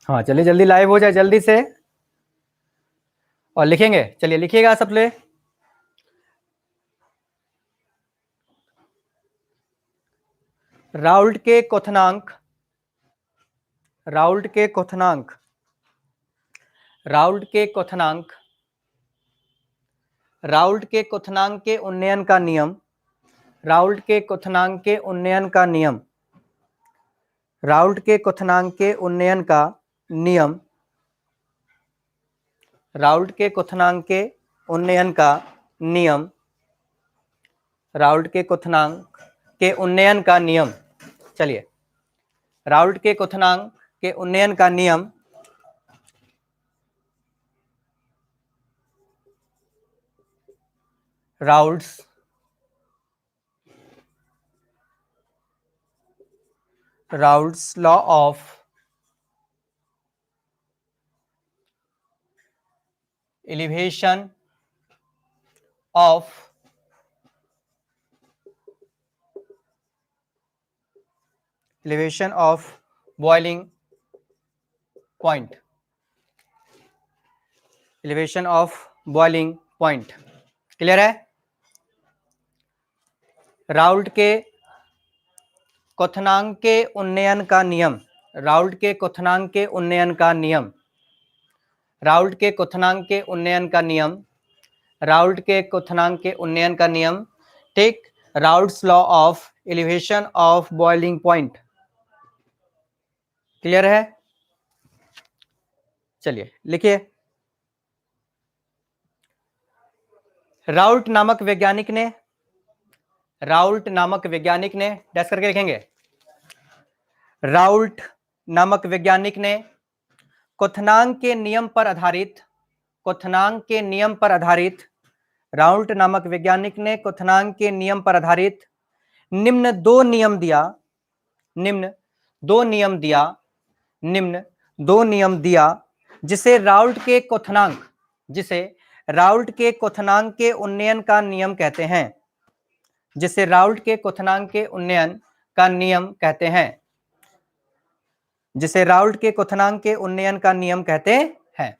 हाँ चलिए जल्दी लाइव हो जाए जल्दी से और लिखेंगे। चलिए लिखिएगा सब ले। राउल्ट के क्वथनांक, राउल्ट के क्वथनांक, राउल्ट के क्वथनांक, राउल्ट के क्वथनांक के उन्नयन का नियम, राउल्ट के क्वथनांक के उन्नयन का नियम, राउल्ट के क्वथनांक के उन्नयन का नियम, राउल्ट के क्वथनांक के उन्नयन का नियम, राउल्ट के क्वथनांक के उन्नयन का नियम। चलिए राउल्ट के क्वथनांक के उन्नयन का नियम, Raoult's law of elevation of boiling point, elevation of boiling point. Clear है? राउल्ट के क्वथनांक के उन्नयन का नियम, राउल्ट के क्वथनांक के उन्नयन का नियम, राउल्ट के क्वथनांक के उन्नयन का नियम, राउल्ट के क्वथनांक के उन्नयन का नियम। ठीक, Raoult's law of elevation of boiling point. Clear है? चलिए लिखिए। राउल्ट नामक वैज्ञानिक ने, राउल्ट नामक वैज्ञानिक ने डैश करके लिखेंगे, राउल्ट नामक वैज्ञानिक ने क्वथनांक के नियम पर आधारित, क्वथनांक के नियम पर आधारित, राउल्ट नामक वैज्ञानिक ने क्वथनांक के नियम पर आधारित निम्न दो नियम दिया, निम्न दो नियम दिया, निम्न दो नियम दिया, जिसे राउल्ट के क्वथनांक, जिसे राउल्ट के क्वथनांक के उन्नयन का नियम कहते हैं, जिसे राउल्ट के क्वथनांक के उन्नयन का नियम कहते हैं, जिसे राउल्ट के क्वथनांक के उन्नयन का नियम कहते हैं,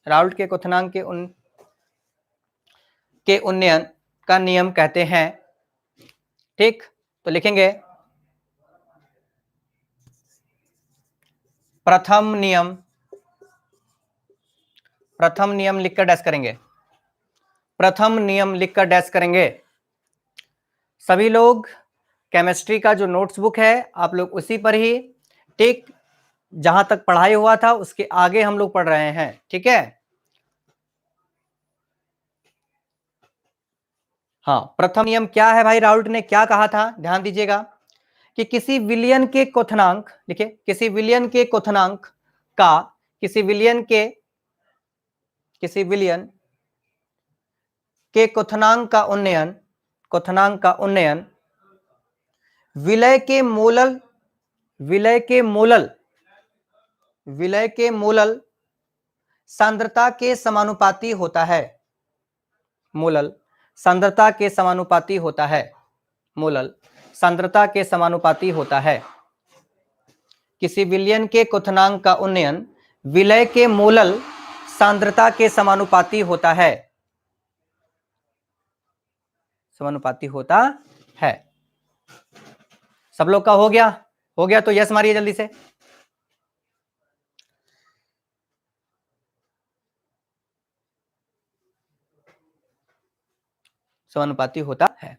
राउल्ट के क्वथनांक के उन्नयन का नियम कहते हैं। ठीक, तो लिखेंगे प्रथम नियम, प्रथम नियम लिखकर डैश करेंगे, प्रथम नियम लिखकर डैश करेंगे। सभी लोग केमिस्ट्री का जो नोट्स बुक है आप लोग उसी पर ही, ठीक, जहां तक पढ़ाई हुआ था उसके आगे हम लोग पढ़ रहे हैं। ठीक है, हाँ, प्रथम नियम क्या है भाई? राउल्ट ने क्या कहा था, ध्यान दीजिएगा कि किसी विलयन के क्वथनांक, देखिए किसी विलयन के क्वथनांक का, किसी विलयन के, किसी विलयन के क्वथनांक का उन्नयन, क्वथनांक का उन्नयन विलय के मोलल, विलय के मोलल, विलय के मोलल सांद्रता के समानुपाती होता है, मोलल सांद्रता के समानुपाती होता है, मोलल सांद्रता के समानुपाती होता है। किसी विलयन के क्वथनांक का उन्नयन विलय के मोलल सांद्रता के समानुपाती होता है, समानुपाती होता है। सब लोग का हो गया? हो गया तो यस मारिए जल्दी से। समानुपाती होता है।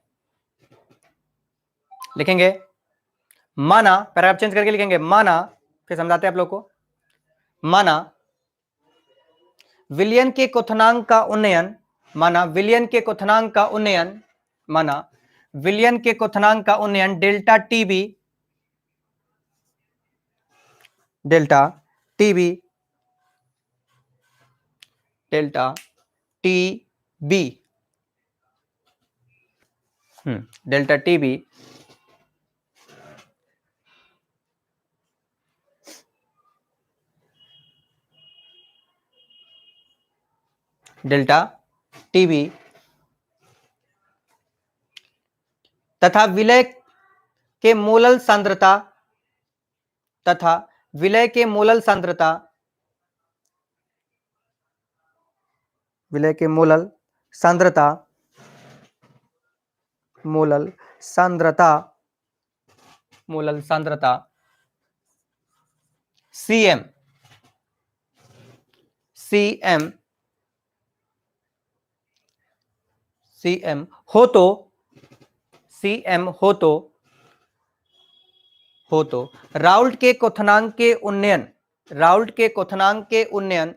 लिखेंगे माना, पैराग्राफ चेंज करके लिखेंगे माना, फिर समझाते हैं आप लोग को। माना विलयन के क्वथनांक का उन्नयन, माना विलयन के क्वथनांक का उन्नयन, माना विलयन के क्वथनांक का उन्नयन delta TB, delta TB, delta TB, delta TB delta TB तथा विलय के मोलल सांद्रता, तथा विलय के मोलल सांद्रता, विलय के मोलल सांद्रता, मोलल सांद्रता, मोलल सांद्रता Cm, Cm, Cm हो तो, Cm हो तो राउल्ट के क्वथनांक के उन्नयन, राउल्ट के क्वथनांक के उन्नयन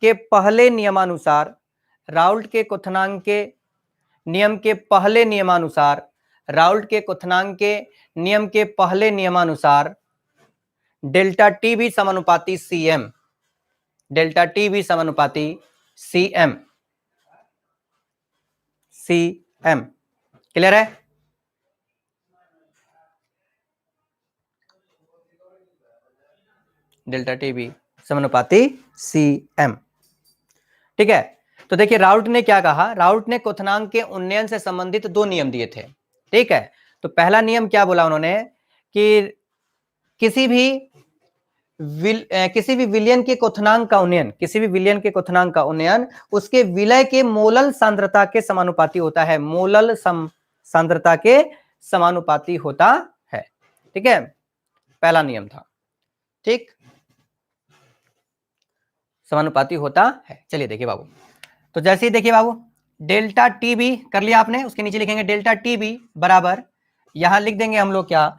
के पहले नियमानुसार, राउल्ट के क्वथनांक के नियम के पहले नियमानुसार, राउल्ट के क्वथनांक के नियम के पहले नियमानुसार डेल्टा टी भी समानुपाती Cm, डेल्टा टी भी समानुपाती Cm, Cm क्लियर है? डेल्टा टी भी समानुपाती Cm, ठीक है। तो देखिए राउल्ट ने क्या कहा, राउल्ट ने क्वथनांक के उन्नयन से संबंधित दो नियम दिए थे, ठीक है। तो पहला नियम क्या बोला उन्होंने कि किसी भी विलयन के क्वथनांक का उन्नयन, किसी भी विलयन के क्वथनांक का उन्नयन उसके विलय के मोलल सांद्रता के समानुपाती होता है, मोलल सांद्रता के समानुपाती होता है, ठीक है। पहला नियम था, ठीक, समानुपाती होता है। चलिए देखिए बाबू, तो जैसे ही देखिए बाबू डेल्टा टी बी कर लिया आपने, उसके नीचे लिखेंगे डेल्टा टी बी बराबर, यहां लिख देंगे हम लोग क्या,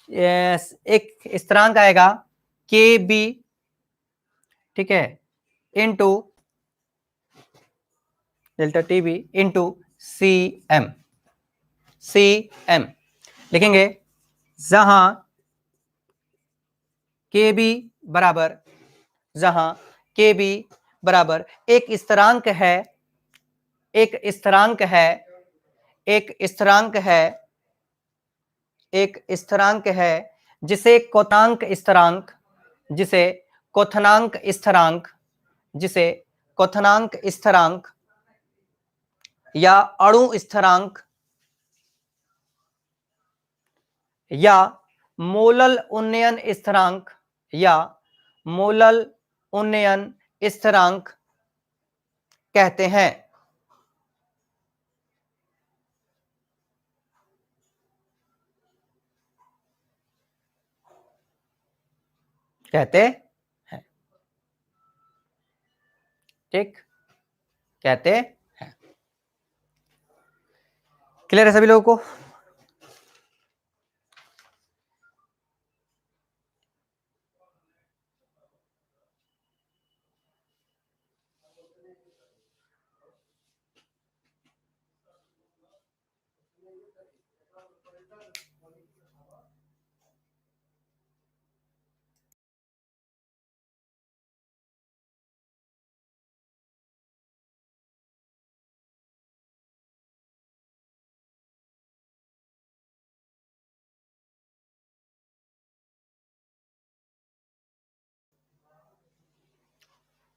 एक स्थिरांक आएगा के बी, ठीक है, into delta T B into C M, C M लिखेंगे, जहां के बी बराबर, जहां के बी बराबर एक स्थिरांक है, एक स्थिरांक है, एक स्थिरांक है, एक स्थिरांक है जिसे क्वथनांक स्थिरांक, जिसे क्वथनांक स्थिरांक, जिसे क्वथनांक स्थिरांक या अणु स्थिरांक या मोलल उन्नयन स्थिरांक, या मोलल उन्नयन स्थिरांक कहते हैं, कहते हैं, ठीक, कहते हैं। क्लियर है सभी लोगों को?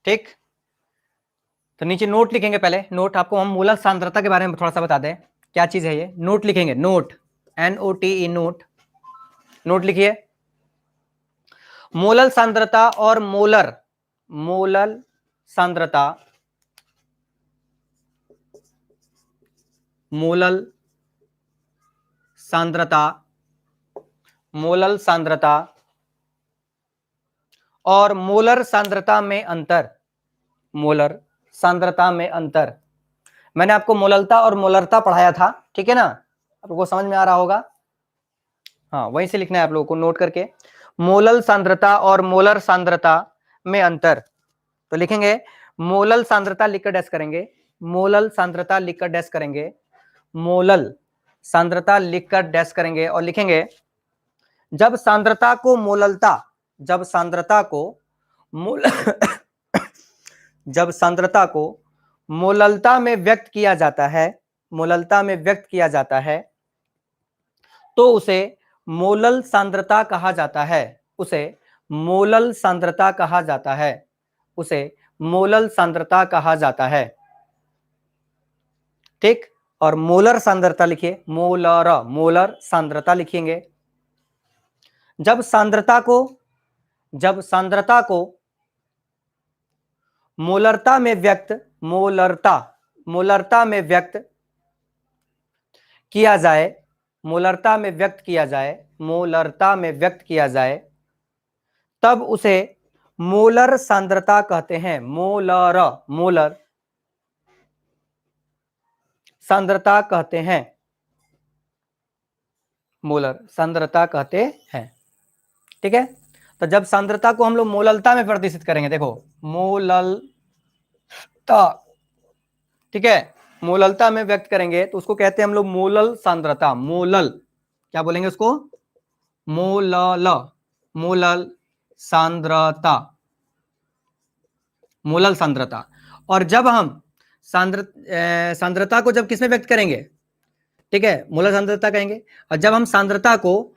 ठीक, तो नीचे नोट लिखेंगे, पहले नोट आपको हम मोलल सांद्रता के बारे में थोड़ा सा बता दें, क्या चीज है ये, नोट लिखेंगे, नोट, NOTE नोट, नोट लिखिए, मोलल सांद्रता और मोलर, मोलल सांद्रता, मोलल सांद्रता, मोलल सांद्रता और मोलर सांद्रता में अंतर, मोलर सांद्रता में अंतर। मैंने आपको मोललता और मोलरता पढ़ाया था, ठीक है ना, आपको समझ में आ रहा होगा, हाँ वहीं से लिखना है आप लोगों को नोट करके, मोलल सांद्रता और मोलर सांद्रता में अंतर। तो लिखेंगे मोलल सांद्रता लिखकर डैश करेंगे, मोलल सांद्रता लिखकर डैश करेंगे, मोलल सांद्रता लिखकर डैश करेंगे और लिखेंगे जब सांद्रता को मोललता, जब सांद्रता को मोल जब सांद्रता को मोललता में व्यक्त किया जाता है, मोललता में व्यक्त किया जाता है तो उसे मोलल सांद्रता कहा जाता है, उसे मोलल सांद्रता कहा जाता है, उसे मोलल सांद्रता कहा जाता है, ठीक। और मोलर सांद्रता लिखिए, मोलर, मोलर सांद्रता लिखेंगे, जब सांद्रता को, जब सांद्रता को मोलरता में व्यक्त, मोलरता में व्यक्त किया जाए, मोलरता में व्यक्त किया जाए, मोलरता में व्यक्त किया जाए, तब उसे मोलर सांद्रता कहते हैं। मोलर सांद्रता कहते हैं, मोलर सांद्रता कहते हैं। ठीक है, तो जब सांद्रता को हम लोग मोललता में प्रदर्शित करेंगे, देखो मोललता, ठीक है, मोललता में व्यक्त करेंगे तो उसको कहते हैं हम लोग मोलल सांद्रता। मोलल क्या बोलेंगे उसको? मोलल सांद्रता, मोलल सांद्रता। और जब हम सांद्रता को जब किसमें व्यक्त करेंगे, ठीक है, मोलर सांद्रता कहेंगे। और जब हम सांद्रता को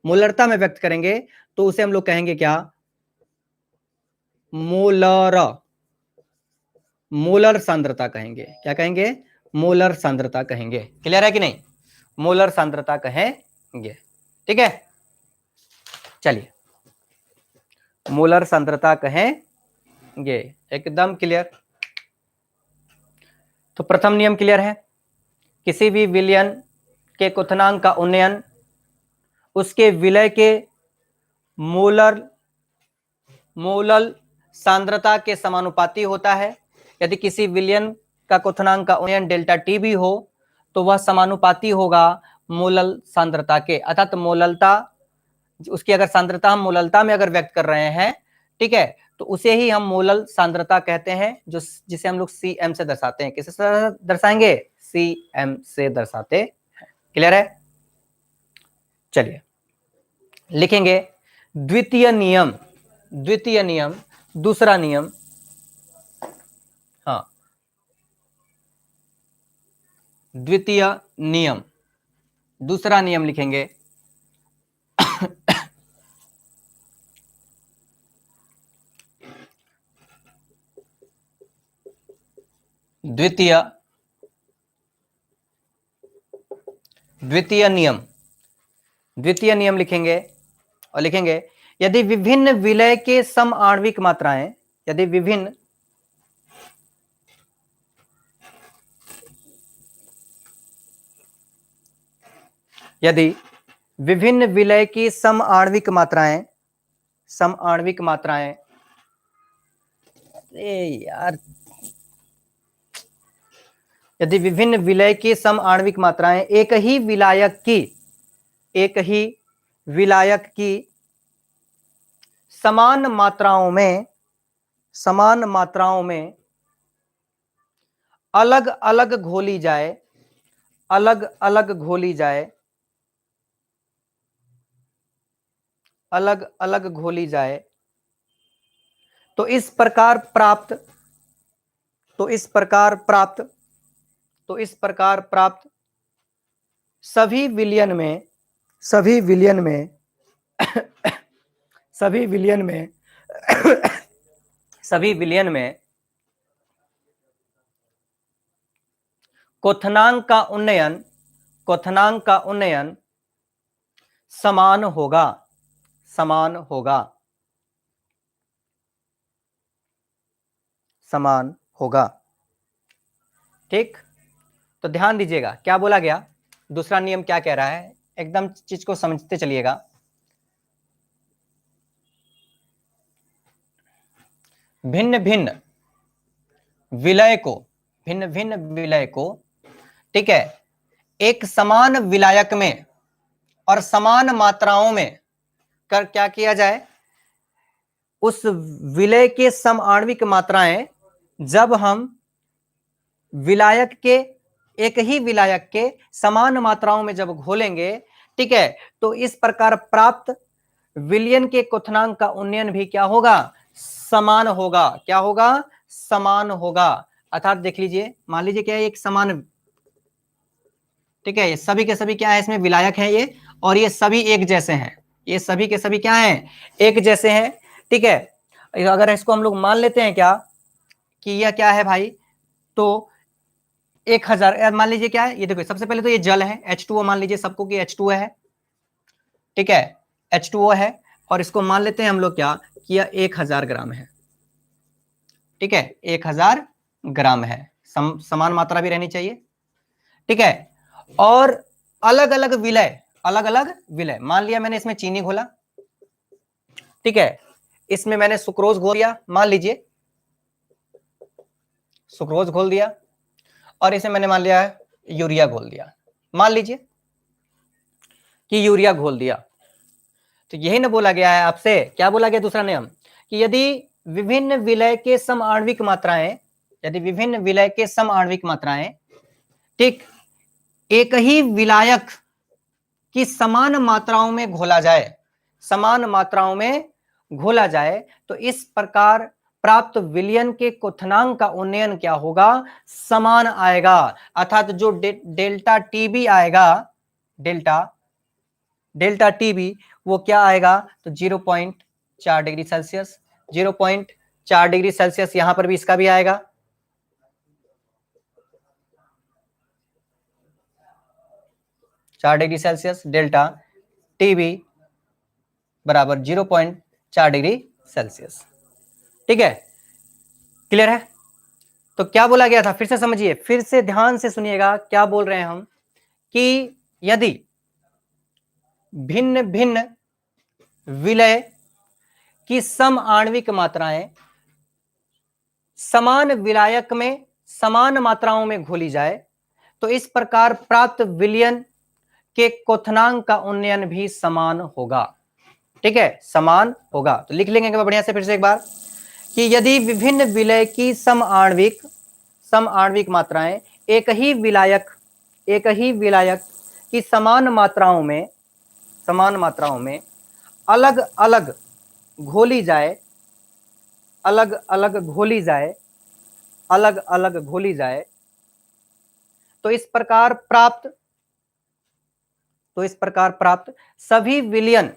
मोलरता में व्यक्त करेंगे तो उसे हम लोग कहेंगे क्या? मोलर सांद्रता कहेंगे। क्या कहेंगे? मोलर सांद्रता कहेंगे। क्लियर है कि नहीं? मोलर सांद्रता कहेंगे। ठीक है, चलिए, मोलर सांद्रता कहेंगे, एकदम क्लियर। तो प्रथम नियम क्लियर है, किसी भी विलयन के क्वथनांक का उन्नयन उसके विलय के मोलल सांद्रता के समानुपाती होता है। यदि किसी विलयन का क्वथनांक का उन्नयन डेल्टा टी भी हो तो वह समानुपाती होगा मोलल सांद्रता के, अर्थात मोललता, उसकी अगर सांद्रता हम मोललता में अगर व्यक्त कर रहे हैं, ठीक है, तो उसे ही हम मोलल सांद्रता कहते हैं, जो जिसे हम लोग CM से दर्शाते हैं। किससे दर्शाएंगे? CM से दर्शाते हैं। क्लियर है? चलिए लिखेंगे द्वितीय नियम, दूसरा नियम, हाँ, द्वितीय नियम, दूसरा नियम लिखेंगे द्वितीय नियम लिखेंगे और लिखेंगे यदि विभिन्न विलय के समआण्विक मात्राएं, यदि विभिन्न विलय की समआण्विक मात्राएं, यार, यदि विभिन्न विलय की समआण्विक मात्राएं एक ही विलायक की समान मात्राओं में अलग अलग घोली जाए, तो इस प्रकार प्राप्त सभी विलयन में क्वथनांक का उन्नयन समान होगा। ठीक, तो ध्यान दीजिएगा क्या बोला गया, दूसरा नियम क्या कह रहा है, एकदम चीज को समझते चलिएगा। भिन्न भिन्न विलय को, ठीक है, एक समान विलायक में और समान मात्राओं में कर क्या किया जाए, उस विलय के समआण्विक मात्राएं जब हम एक ही विलायक के समान मात्राओं में जब घोलेंगे, ठीक है, तो इस प्रकार प्राप्त विलयन के क्वथनांक का उन्नयन भी क्या होगा? समान होगा। क्या होगा? समान होगा। अर्थात देख लीजिए, मान लीजिए क्या है, एक समान, ठीक है, ये सभी के सभी क्या है, इसमें विलायक हैं ये, और ये सभी एक जैसे हैं, ये सभी के सभी क्या हैं? एक जैसे हैं। ठीक है, अगर इसको हम लोग मान लेते हैं क्या कि यह क्या है भाई, तो 1000, मान लीजिए क्या है, ये देखो, सबसे पहले तो ये जल है, H2O मान लीजिए सबको कि H2O है, ठीक है, H2O है। और इसको मान लेते हैं हम लोग क्या कि यह 1000 ग्राम है। ठीक है, 1000 ग्राम है, समान मात्रा भी रहनी चाहिए। ठीक है, और अलग अलग विलय, मान लिया मैंने इसमें चीनी घोला, ठीक है, इसमें मैंने सुक्रोज घोल दिया, मान लीजिए सुक्रोज घोल दिया, और इसे मैंने मान लिया यूरिया घोल दिया, मान लीजिए कि यूरिया घोल दिया। तो यही ना बोला गया है आपसे, क्या बोला गया दूसरा नियम, कि यदि विभिन्न विलय के समआण्विक मात्राएं, यदि विभिन्न विलय के समआण्विक मात्राएं, ठीक, एक ही विलायक की समान मात्राओं में घोला जाए, समान मात्राओं में घोला जाए, तो इस प्रकार प्राप्त विलयन के क्वथनांक का उन्नयन क्या होगा, समान आएगा। अर्थात जो डेल्टा टीबी आएगा, डेल्टा टीबी वो क्या आएगा, तो 0.4 डिग्री सेल्सियस, 0.4 डिग्री सेल्सियस, यहां पर भी इसका भी आएगा, चार डिग्री सेल्सियस, डेल्टा टीबी बराबर 0.4 डिग्री सेल्सियस। ठीक है, क्लियर है। तो क्या बोला गया था, फिर से समझिए, फिर से ध्यान से सुनिएगा क्या बोल रहे हैं हम, कि यदि भिन्न भिन्न विलय की समआण्विक मात्राएं समान विलायक में समान मात्राओं में घोली जाए, तो इस प्रकार प्राप्त विलयन के क्वथनांक का उन्नयन भी समान होगा। ठीक है, समान होगा। तो लिख लेंगे बढ़िया से फिर से एक बार, कि यदि विभिन्न विलय की समआण्विक मात्राएं एक ही विलायक की समान मात्राओं में अलग अलग घोली जाए, अलग अलग घोली जाए, तो इस प्रकार प्राप्त सभी विलयन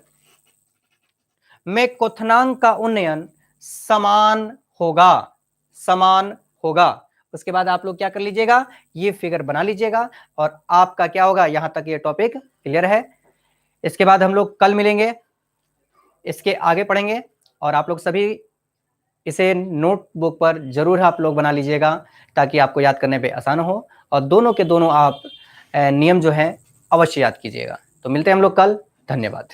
में क्वथनांक का उन्नयन समान होगा। उसके बाद आप लोग क्या कर लीजिएगा, ये फिगर बना लीजिएगा, और आपका क्या होगा, यहां तक ये टॉपिक क्लियर है। इसके बाद हम लोग कल मिलेंगे, इसके आगे पढ़ेंगे, और आप लोग सभी इसे नोटबुक पर जरूर आप लोग बना लीजिएगा, ताकि आपको याद करने पे आसान हो, और दोनों के दोनों आप नियम जो है अवश्य याद कीजिएगा। तो मिलते हैं हम लोग कल, धन्यवाद।